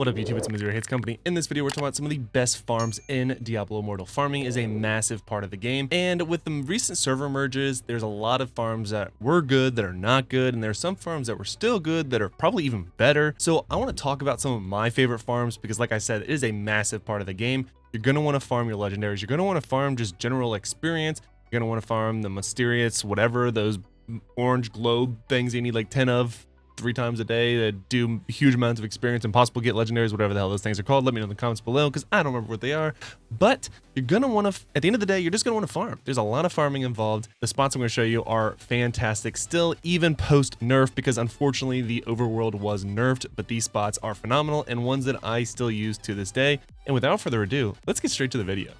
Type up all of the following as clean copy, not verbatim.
What up YouTube, it's Missouri Hates Company. In this video we're talking about some of the best farms in Diablo Immortal. Farming is a massive part of the game, and with the recent server merges, there's a lot of farms that were good, that are not good, and there are some farms that were still good, that are probably even better. So I want to talk about some of my favorite farms, because like I said, it is a massive part of the game. You're going to want to farm your legendaries, you're going to want to farm just general experience, you're going to want to farm the mysterious, whatever, those orange globe things you need like 10 of 3 times a day that do huge amounts of experience and possibly get legendaries, whatever the hell those things are called. Let me know in the comments below, because I don't remember what they are. But you're gonna want to, at the end of the day, you're just gonna want to farm. There's a lot of farming involved. The spots I'm going to show you are fantastic still, even post nerf, because unfortunately the overworld was nerfed, but these spots are phenomenal and ones that I still use to this day. And without further ado, let's get straight to the video.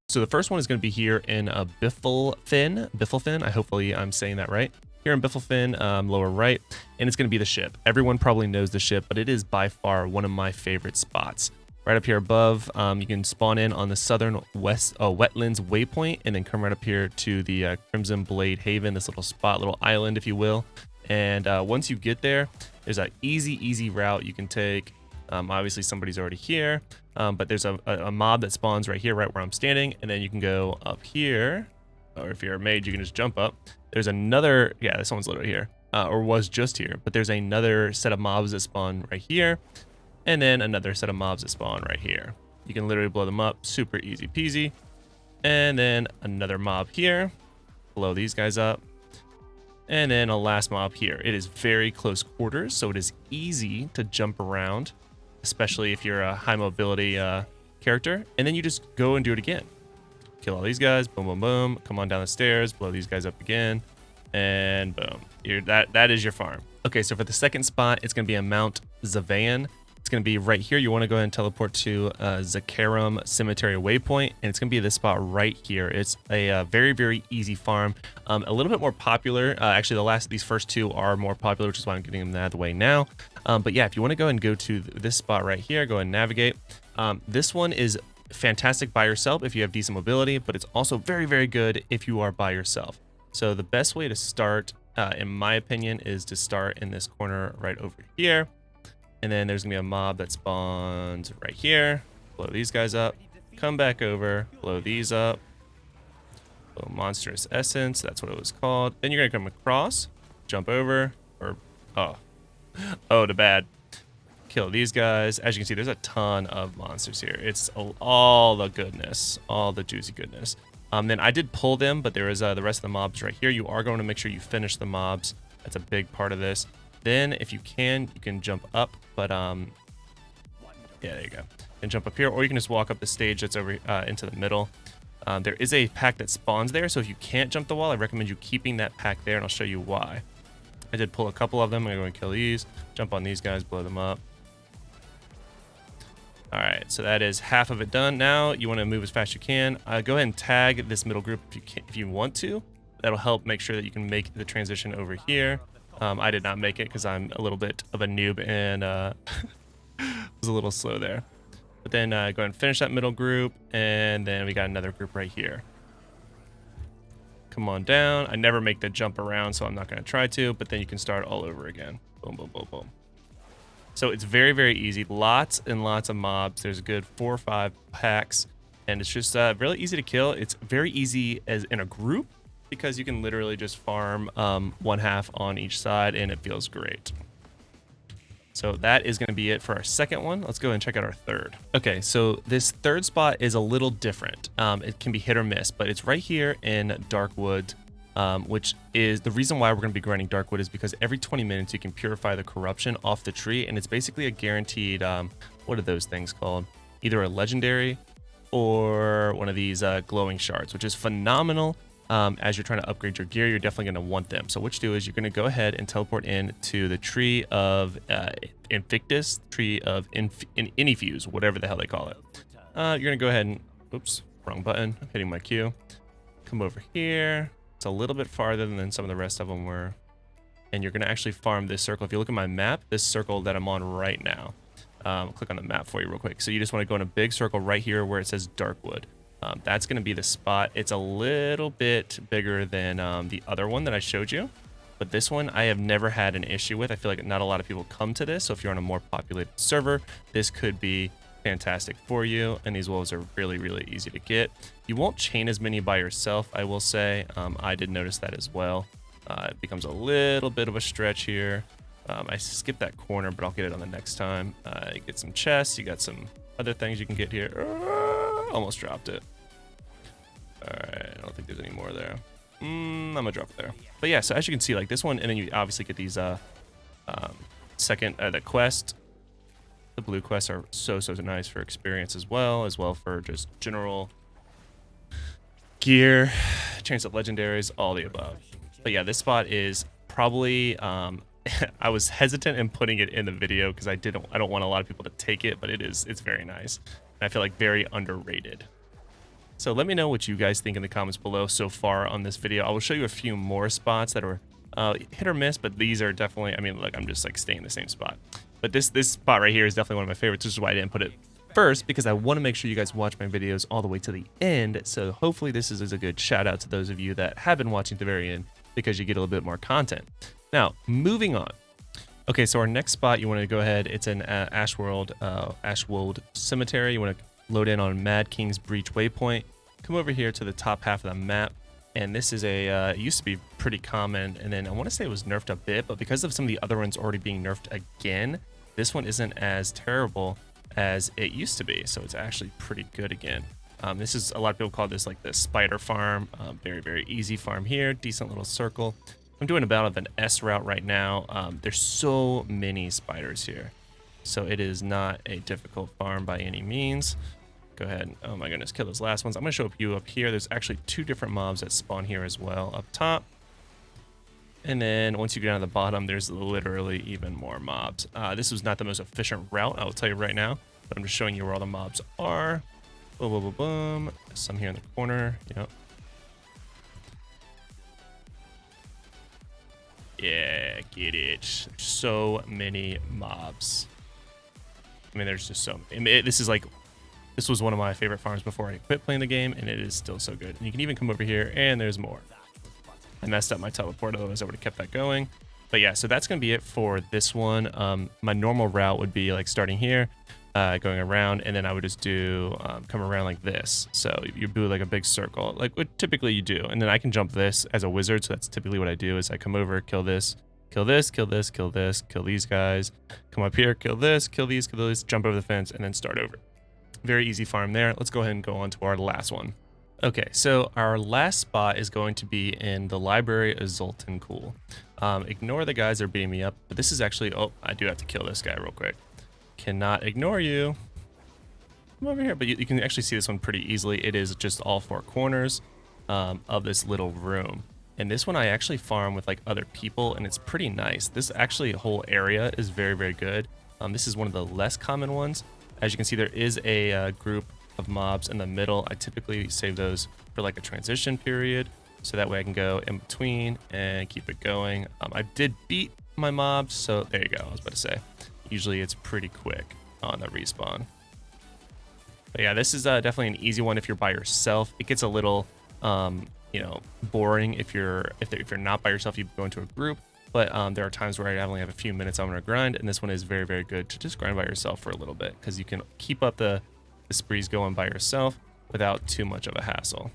So the first one is going to be here in Biffelfin. Hopefully I'm saying that right. Here in Biffelfin, lower right, and it's going to be the ship. Everyone probably knows the ship, but it is by far one of my favorite spots. Right up here above, you can spawn in on the southern west wetlands waypoint, and then come right up here to the Crimson Blade Haven, this little spot, little island, if you will. And once you get there, there's an easy route you can take. Obviously somebody's already here, but there's a mob that spawns right here, right where I'm standing, and then you can go up here, or if you're a mage, you can just jump up. There's another, yeah, this one's literally here, or was just here, but there's another set of mobs that spawn right here, and then another set of mobs that spawn right here. You can literally blow them up, super easy peasy. And then another mob here, blow these guys up. And then a last mob here. It is very close quarters, so it is easy to jump around, especially if you're a high mobility character. And then you just go and do it again. Kill all these guys, boom, boom, boom. Come on down the stairs, blow these guys up again, and boom. That is your farm. Okay, so for the second spot, it's going to be a Mount Zavayan. It's going to be right here. You want to go ahead and teleport to Zakarum Cemetery waypoint, and it's going to be this spot right here. It's a very easy farm, a little bit more popular. Actually, these first two are more popular, which is why I'm getting them out of the way now. But yeah, if you want to go and go to this spot right here, go and navigate. This one is fantastic by yourself if you have decent mobility, but it's also very good if you are by yourself. So the best way to start, in my opinion, is to start in this corner right over here. And then there's gonna be a mob that spawns right here. Blow these guys up. Come back over. Blow these up. Blow Monstrous Essence. That's what it was called. Then you're gonna come across. Jump over. Or to bad. Kill these guys. As you can see, there's a ton of monsters here. It's all the goodness, all the juicy goodness. Then I did pull them, but there is the rest of the mobs right here. You are going to make sure you finish the mobs. That's a big part of this. Then if you can jump up, but yeah, there you go. And jump up here, or you can just walk up the stage that's over into the middle. There is a pack that spawns there, so if you can't jump the wall, I recommend you keeping that pack there, and I'll show you why. I did pull a couple of them. I'm gonna go and kill these, jump on these guys, blow them up. All right, so that is half of it done. Now you want to move as fast as you can. Go ahead and tag this middle group if you want to. That'll help make sure that you can make the transition over here. I did not make it because I'm a little bit of a noob and was a little slow there. But then go ahead and finish that middle group, and then we got another group right here. Come on down. I never make the jump around, so I'm not going to try to, but then you can start all over again. Boom, boom, boom, boom. So it's very easy. Lots and lots of mobs. There's a good 4 or 5 packs, and it's just really easy to kill. It's very easy as in a group, because you can literally just farm one half on each side, and it feels great. So that is going to be it for our second one. Let's go ahead and check out our third. Okay, so this third spot is a little different. It can be hit or miss, but it's right here in Darkwood, which is the reason why we're going to be grinding Darkwood, is because every 20 minutes you can purify the corruption off the tree, and it's basically a guaranteed, what are those things called? Either a legendary or one of these glowing shards, which is phenomenal. As you're trying to upgrade your gear, you're definitely going to want them. So what you do is you're going to go ahead and teleport in to the tree of Invictus, tree of Infuse, whatever the hell they call it. You're going to go ahead and, oops, wrong button, I'm hitting my Q. Come over here. It's a little bit farther than some of the rest of them were. And you're going to actually farm this circle. If you look at my map, this circle that I'm on right now, click on the map for you real quick. So you just want to go in a big circle right here where it says Darkwood. That's going to be the spot. It's a little bit bigger than the other one that I showed you. But this one I have never had an issue with. I feel like not a lot of people come to this. So if you're on a more populated server, this could be fantastic for you. And these wolves are really, really easy to get. You won't chain as many by yourself, I will say. I did notice that as well. It becomes a little bit of a stretch here. I skipped that corner, but I'll get it on the next time. You get some chests. You got some other things you can get here. Almost dropped it. All right, I don't think there's any more there. I'm gonna drop it there. But yeah, so as you can see, like this one, and then you obviously get these the quest. The blue quests are so nice for experience as well for just general gear, chance at legendaries, all the above. But yeah, this spot is probably I was hesitant in putting it in the video because I don't want a lot of people to take it, but it's very nice. And I feel like very underrated. So let me know what you guys think in the comments below so far on this video. I will show you a few more spots that are hit or miss, but these are definitely, I mean, look, I'm just like staying in the same spot. But this spot right here is definitely one of my favorites, which is why I didn't put it first, because I want to make sure you guys watch my videos all the way to the end. So hopefully this is a good shout out to those of you that have been watching to the very end, because you get a little bit more content. Now, moving on. Okay, so our next spot, you want to go ahead, it's in Ashwold Cemetery. You want to load in on Mad King's Breach Waypoint. Come over here to the top half of the map, and this is it used to be pretty common, and then I want to say it was nerfed a bit, but because of some of the other ones already being nerfed again, this one isn't as terrible as it used to be, so it's actually pretty good again. This is, a lot of people call this like the spider farm. Very easy farm here, decent little circle. I'm doing about an S route right now. There's so many spiders here, so it is not a difficult farm by any means. Go ahead, oh my goodness, kill those last ones. I'm gonna show you up here. There's actually 2 different mobs that spawn here as well up top. And then once you get down to the bottom, there's literally even more mobs. This was not the most efficient route, I will tell you right now, but I'm just showing you where all the mobs are. Boom, boom, boom, boom. Some here in the corner, yep. Yeah, get it. So many mobs. I mean, there's just so many. This was one of my favorite farms before I quit playing the game, and it is still so good. And you can even come over here, and there's more. I messed up my teleport, otherwise I would have kept that going. But yeah, so that's going to be it for this one. My normal route would be like starting here, going around, and then I would just do come around like this. So you do like a big circle, like what typically you do. And then I can jump this as a wizard, so that's typically what I do is I come over, kill this, kill this, kill this, kill this, kill these guys, come up here, kill this, kill these, jump over the fence, and then start over. Very easy farm there. Let's go ahead and go on to our last one. Okay, so our last spot is going to be in the library of Zoltun. Cool. Ignore the guys that are beating me up, but this is actually, oh, I do have to kill this guy real quick. Cannot ignore you. Come over here, but you can actually see this one pretty easily. It is just all 4 corners of this little room. And this one I actually farm with like other people, and it's pretty nice. This actually whole area is very good. This is one of the less common ones. As you can see, there is a group of mobs in the middle. I typically save those for like a transition period, so that way I can go in between and keep it going. I did beat my mobs, so there you go. I was about to say, usually it's pretty quick on the respawn. But yeah, this is definitely an easy one if you're by yourself. It gets a little, you know, boring if you're not by yourself. You go into a group. But there are times where I only have a few minutes I'm going to grind, and this one is very good to just grind by yourself for a little bit, because you can keep up the sprees going by yourself without too much of a hassle.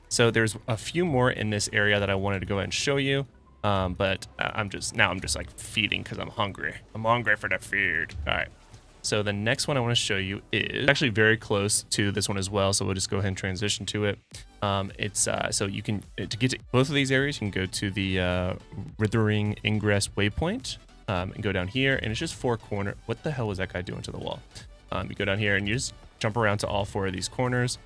So there's a few more in this area that I wanted to go ahead and show you, but I'm just like feeding because I'm hungry. I'm hungry for the food. All right. So the next one I want to show you is actually very close to this one as well. So we'll just go ahead and transition to it. So you can, to get to both of these areas, you can go to the Withering Ingress Waypoint and go down here, and it's just 4 corner. What the hell was that guy doing to the wall? You go down here and you just jump around to all 4 of these corners,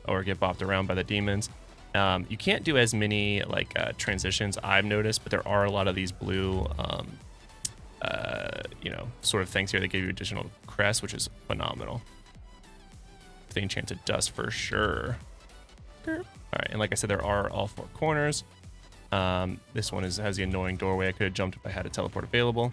or get bopped around by the demons. You can't do as many like transitions, I've noticed, but there are a lot of these blue you know, sort of things here that give you additional crest, which is phenomenal. The enchanted dust for sure. All right, and like I said, there are all 4 corners. This one has the annoying doorway. I could have jumped if I had a teleport available.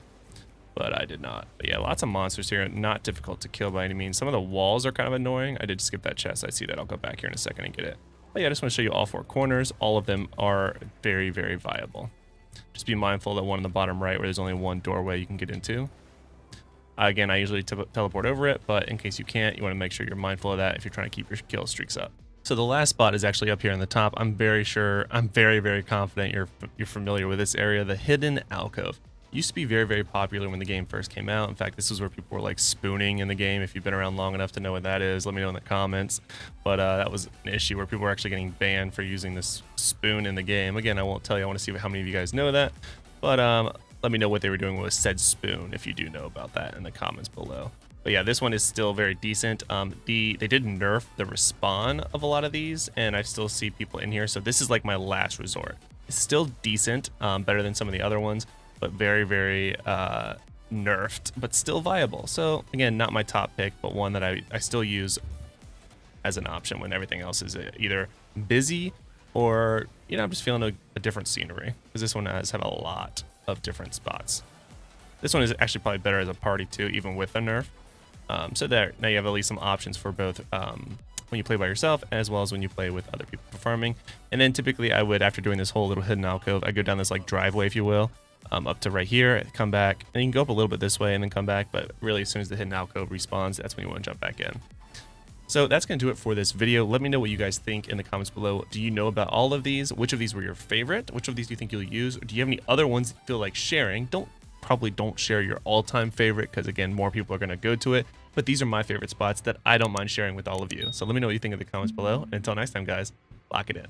but I did not. But yeah, lots of monsters here. Not difficult to kill by any means. Some of the walls are kind of annoying. I did skip that chest. I see that. I'll go back here in a second and get it. But yeah, I just want to show you all 4 corners. All of them are very, very viable. Just be mindful that one on the bottom right where there's only one doorway you can get into. Again, I usually teleport over it, but in case you can't, you want to make sure you're mindful of that if you're trying to keep your kill streaks up. So the last spot is actually up here in the top. I'm very, very confident you're familiar with this area, the hidden alcove. Used to be very, very popular when the game first came out. In fact, this is where people were like spooning in the game. If you've been around long enough to know what that is, let me know in the comments. But that was an issue where people were actually getting banned for using this spoon in the game. Again, I won't tell you. I want to see how many of you guys know that. But let me know what they were doing with said spoon if you do know about that in the comments below. But yeah, this one is still very decent. They did nerf the respawn of a lot of these, and I still see people in here. So this is like my last resort. It's still decent, better than some of the other ones, but very, very nerfed, but still viable. So again, not my top pick, but one that I still use as an option when everything else is either busy or, you know, I'm just feeling a different scenery, because this one has a lot of different spots. This one is actually probably better as a party too, even with a nerf. So there, now you have at least some options for both when you play by yourself as well as when you play with other people farming. And then typically I would, after doing this whole little hidden alcove, I go down this like driveway, if you will, up to right here, come back, and you can go up a little bit this way and then come back, but really as soon as the hidden alcove respawns, that's when you want to jump back in. So that's going to do it for this video. Let me know what you guys think in the comments below. Do you know about all of these? Which of these were your favorite? Which of these do you think you'll use? Or do you have any other ones that you feel like sharing? Probably don't share your all-time favorite, because again, more people are going to go to it, but these are my favorite spots that I don't mind sharing with all of you. So let me know what you think in the comments below, and until next time, guys, lock it in.